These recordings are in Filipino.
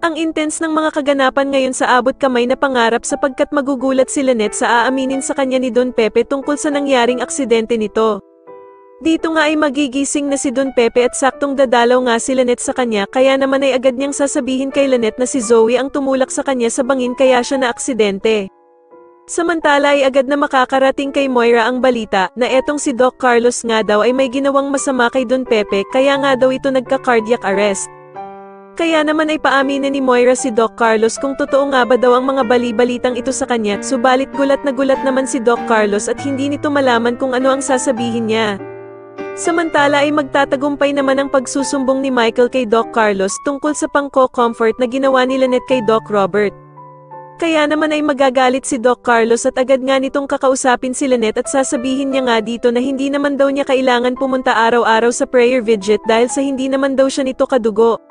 Ang intense ng mga kaganapan ngayon sa abot kamay na pangarap sapagkat magugulat si Lynette sa aaminin sa kanya ni Don Pepe tungkol sa nangyaring aksidente nito. Dito nga ay magigising na si Don Pepe at saktong dadalaw nga si Lynette sa kanya kaya naman ay agad niyang sasabihin kay Lynette na si Zoe ang tumulak sa kanya sa bangin kaya siya na aksidente. Samantala ay agad na makakarating kay Moira ang balita na etong si Doc Carlos nga daw ay may ginawang masama kay Don Pepe kaya nga daw ito nagka-cardiac arrest. Kaya naman ay paaminin ni Moira si Doc Carlos kung totoo nga ba daw ang mga bali-balitang ito sa kanya, subalit gulat na gulat naman si Doc Carlos at hindi nito malaman kung ano ang sasabihin niya. Samantala ay magtatagumpay naman ang pagsusumbong ni Michael kay Doc Carlos tungkol sa pangko-comfort na ginawa ni Lynette kay Doc Robert. Kaya naman ay magagalit si Doc Carlos at agad nga nitong kakausapin si Lynette at sasabihin niya nga dito na hindi naman daw niya kailangan pumunta araw-araw sa prayer vigil dahil sa hindi naman daw siya nito kadugo.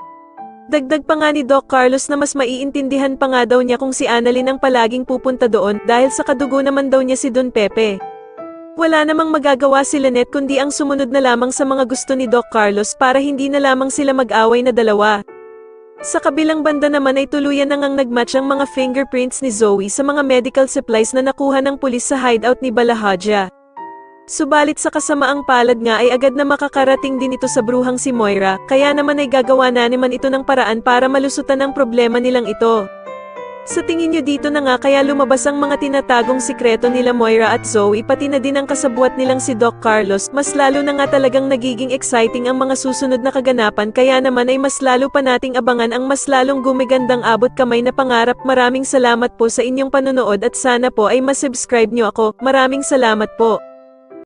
Dagdag pa nga ni Doc Carlos na mas maiintindihan pa nga daw niya kung si Annalyn ang palaging pupunta doon dahil sa kadugo naman daw niya si Don Pepe. Wala namang magagawa si Lynette kundi ang sumunod na lamang sa mga gusto ni Doc Carlos para hindi na lamang sila mag-away na dalawa. Sa kabilang banda naman ay tuluyan na ngang nagmatch ang mga fingerprints ni Zoe sa mga medical supplies na nakuha ng pulis sa hideout ni Balahaja. Subalit sa kasamaang palad nga ay agad na makakarating din ito sa bruhang si Moira, kaya naman ay gagawa na naman ito ng paraan para malusutan ang problema nilang ito. Sa tingin nyo dito na nga kaya lumabas ang mga tinatagong sikreto nila Moira at Zoe pati na din ang kasabwat nilang si Doc Carlos, mas lalo na nga talagang nagiging exciting ang mga susunod na kaganapan kaya naman ay mas lalo pa nating abangan ang mas lalong gumigandang abot kamay na pangarap. Maraming salamat po sa inyong panonood at sana po ay masubscribe nyo ako. Maraming salamat po.